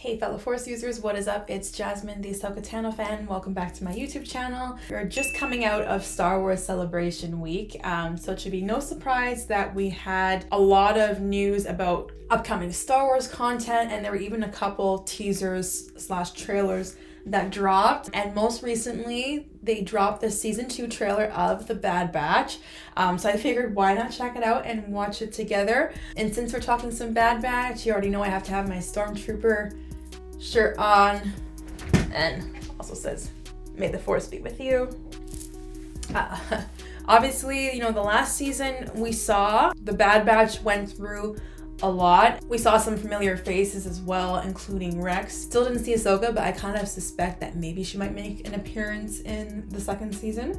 Hey fellow Force users, what is up? It's Jasmine, the AhsokaTanoFan. Welcome back to my YouTube channel. We're just coming out of Star Wars Celebration Week, so it should be no surprise that we had a lot of news about upcoming Star Wars content, and there were even a couple teasers / trailers that dropped. And most recently, they dropped the season 2 trailer of The Bad Batch. So I figured why not check it out and watch it together. And since we're talking some Bad Batch, you already know I have to have my Stormtrooper shirt on, and also says, "May the Force be with you." Obviously, you know, the last season we saw The Bad Batch went through a lot. We saw some familiar faces as well, including Rex. Still didn't see Ahsoka, but I kind of suspect that maybe she might make an appearance in the second season.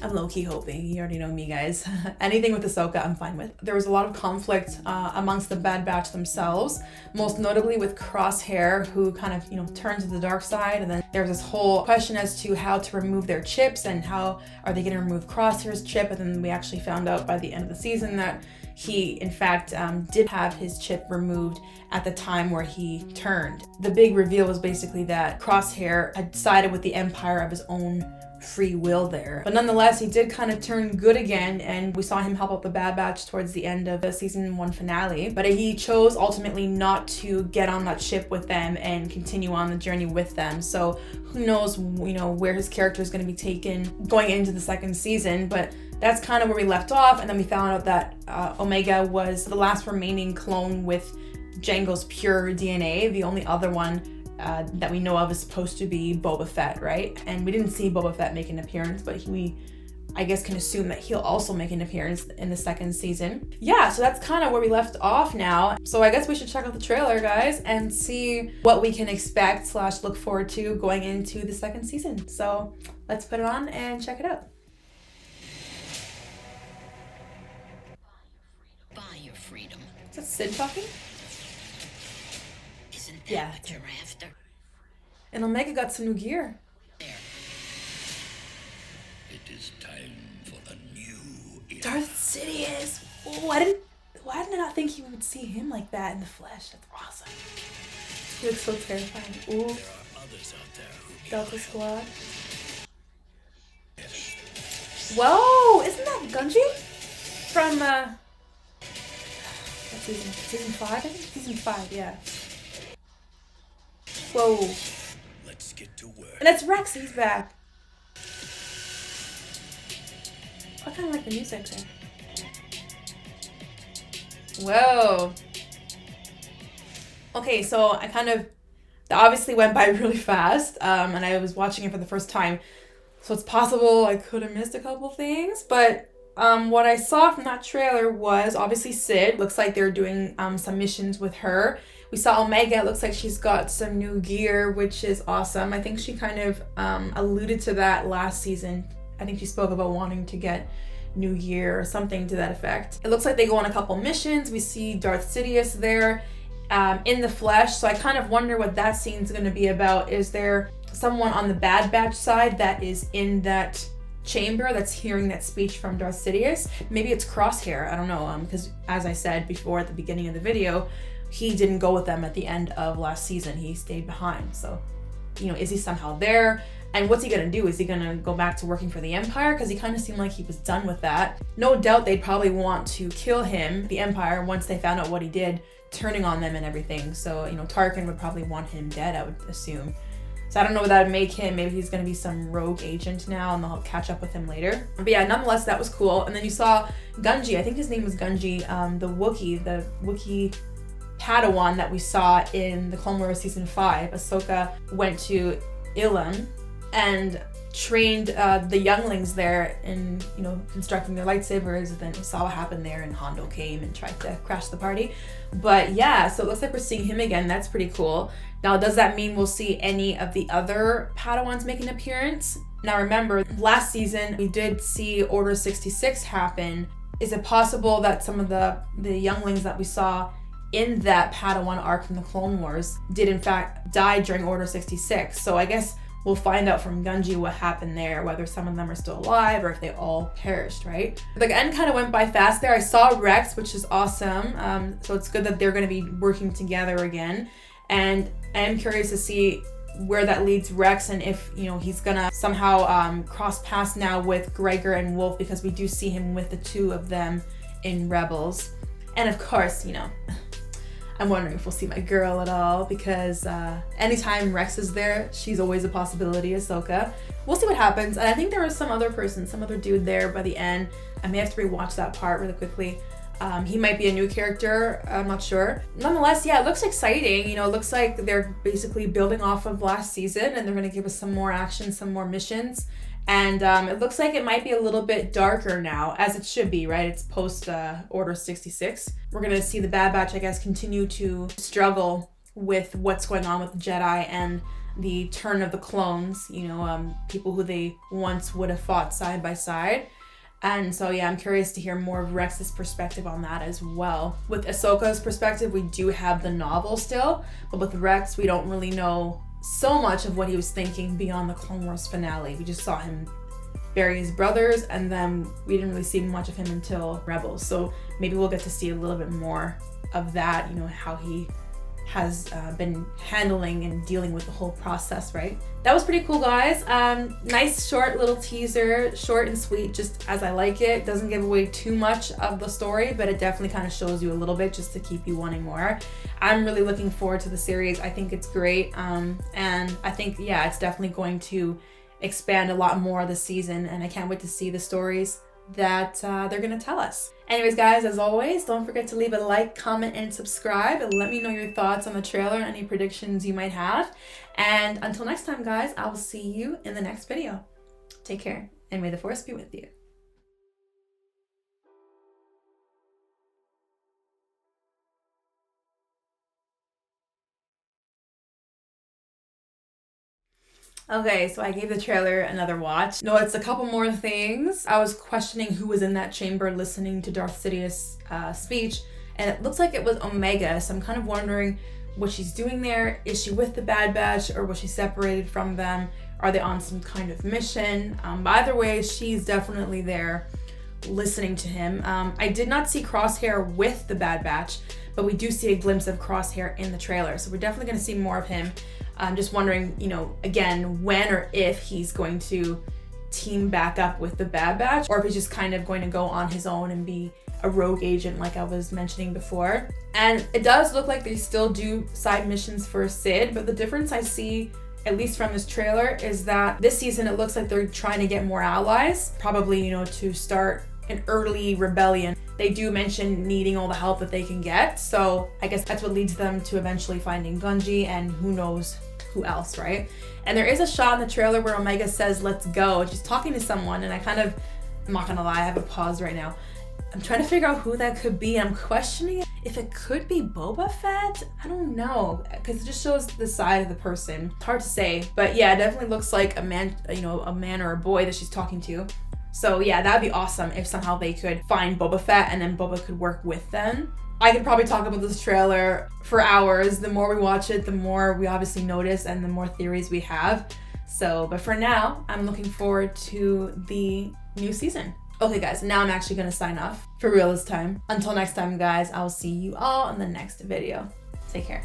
I'm low-key hoping. You already know me, guys. Anything with Ahsoka, I'm fine with. There was a lot of conflict amongst the Bad Batch themselves, most notably with Crosshair, who kind of, you know, turned to the dark side. And then there was this whole question as to how to remove their chips and how are they going to remove Crosshair's chip. And then we actually found out by the end of the season that he, in fact, did have his chip removed at the time where he turned. The big reveal was basically that Crosshair had sided with the Empire of his own free will there. But nonetheless, he did kind of turn good again, and we saw him help out the Bad Batch towards the end of the season 1 finale. But he chose ultimately not to get on that ship with them and continue on the journey with them. So who knows, you know, where his character is going to be taken going into the second season. But that's kind of where we left off. And then we found out that Omega was the last remaining clone with Jango's pure DNA. The only other one that we know of is supposed to be Boba Fett, right? And we didn't see Boba Fett make an appearance, but we, I guess, can assume that he'll also make an appearance in the second season. Yeah, so that's kind of where we left off now. So I guess we should check out the trailer, guys, and see what we can expect / look forward to going into the second season. So let's put it on and check it out. Buy your freedom. Is that Sid talking? Isn't that Yeah. what you're after? And Omega got some new gear. There. It is time for a new era. Darth Sidious. Oh, why did I not think you would see him like that in the flesh? That's awesome. He looks so terrifying. Ooh, There are others out there who Delta Squad. Whoa, isn't that Gungi? From what season 5? I think season 5, yeah. Whoa. Let's get to work. And it's Rex, he's back. I kind of like the music there. Whoa. Okay, so that obviously went by really fast, and I was watching it for the first time, so it's possible I could have missed a couple things, but what I saw from that trailer was obviously Sid. Looks like they're doing some missions with her. We saw Omega. It looks like she's got some new gear, which is awesome. I think she kind of alluded to that last season. I think she spoke about wanting to get new gear or something to that effect. It looks like they go on a couple missions. We see Darth Sidious there in the flesh. So I kind of wonder what that scene's going to be about. Is there someone on the Bad Batch side that is in that chamber that's hearing that speech from Darth Sidious? Maybe it's Crosshair. I don't know, because as I said before at the beginning of the video, he didn't go with them at the end of last season. He stayed behind. So, you know, is he somehow there? And what's he gonna do? Is he gonna go back to working for the Empire? Because he kind of seemed like he was done with that. No doubt they'd probably want to kill him, the Empire, once they found out what he did, turning on them and everything. So, you know, Tarkin would probably want him dead, I would assume. So I don't know what that would make him. Maybe he's going to be some rogue agent now and they'll catch up with him later. But yeah, nonetheless, that was cool. And then you saw Gungi. I think his name was Gungi, the Wookiee Padawan that we saw in the Clone Wars season 5. Ahsoka went to Ilum and trained the younglings there in, you know, constructing their lightsabers. And then we saw what happened there, and Hondo came and tried to crash the party. But yeah, so it looks like we're seeing him again. That's pretty cool. Now, does that mean we'll see any of the other Padawans make an appearance? Now, remember, last season we did see Order 66 happen. Is it possible that some of the younglings that we saw in that Padawan arc from the Clone Wars did in fact die during Order 66? So I guess we'll find out from Gungi what happened there, whether some of them are still alive or if they all perished, right? The end kind of went by fast there. I saw Rex, which is awesome. So it's good that they're going to be working together again. And I am curious to see where that leads Rex, and if, you know, he's gonna somehow cross paths now with Gregor and Wolf, because we do see him with the two of them in Rebels. And of course, you know, I'm wondering if we'll see my girl at all, because anytime Rex is there, she's always a possibility, Ahsoka. We'll see what happens. And I think there was some other person, some other dude there by the end. I may have to rewatch that part really quickly. He might be a new character, I'm not sure. Nonetheless, yeah, it looks exciting. You know, it looks like they're basically building off of last season, and they're gonna give us some more action, some more missions. And it looks like it might be a little bit darker now, as it should be, right? It's post Order 66. We're gonna see the Bad Batch, I guess, continue to struggle with what's going on with the Jedi and the turn of the clones, you know, people who they once would have fought side by side. And so, yeah, I'm curious to hear more of Rex's perspective on that as well. With Ahsoka's perspective, we do have the novel still, but with Rex, we don't really know so much of what he was thinking beyond the Clone Wars finale. We just saw him bury his brothers, and then we didn't really see much of him until Rebels. So maybe we'll get to see a little bit more of that, you know, how he has been handling and dealing with the whole process, right? That was pretty cool, guys. Nice short little teaser, short and sweet, just as I like it. Doesn't give away too much of the story, but it definitely kind of shows you a little bit just to keep you wanting more. I'm really looking forward to the series. I think it's great, and I think, yeah, it's definitely going to expand a lot more this season, and I can't wait to see the stories that they're gonna tell us. Anyways, guys, as always, don't forget to leave a like, comment, and subscribe, and let me know your thoughts on the trailer, any predictions you might have. And until next time, guys, I will see you in the next video. Take care, and may the Force be with you. Okay, so I gave the trailer another watch. Noticed a couple more things. I was questioning who was in that chamber listening to Darth Sidious' speech, and it looks like it was Omega, so I'm kind of wondering what she's doing there. Is she with the Bad Batch, or was she separated from them? Are they on some kind of mission? But either way, she's definitely there listening to him. I did not see Crosshair with the Bad Batch, but we do see a glimpse of Crosshair in the trailer, so we're definitely going to see more of him. I'm just wondering, you know, again, when or if he's going to team back up with the Bad Batch, or if he's just kind of going to go on his own and be a rogue agent like I was mentioning before. And it does look like they still do side missions for Sid, but the difference I see, at least from this trailer, is that this season it looks like they're trying to get more allies, probably, you know, to start an early rebellion. They do mention needing all the help that they can get, so I guess that's what leads them to eventually finding Gungi and who knows who else, right? And there is a shot in the trailer where Omega says, "Let's go," and she's talking to someone, and I'm not gonna lie, I have a pause right now. I'm trying to figure out who that could be. I'm questioning if it could be Boba Fett. I don't know, because it just shows the side of the person. It's hard to say, but yeah, it definitely looks like a man, you know, a man or a boy that she's talking to. So yeah, that'd be awesome if somehow they could find Boba Fett and then Boba could work with them. I could probably talk about this trailer for hours. The more we watch it, the more we obviously notice and the more theories we have. So, but for now, I'm looking forward to the new season. Okay, guys, now I'm actually gonna sign off for real this time. Until next time, guys, I'll see you all in the next video. Take care.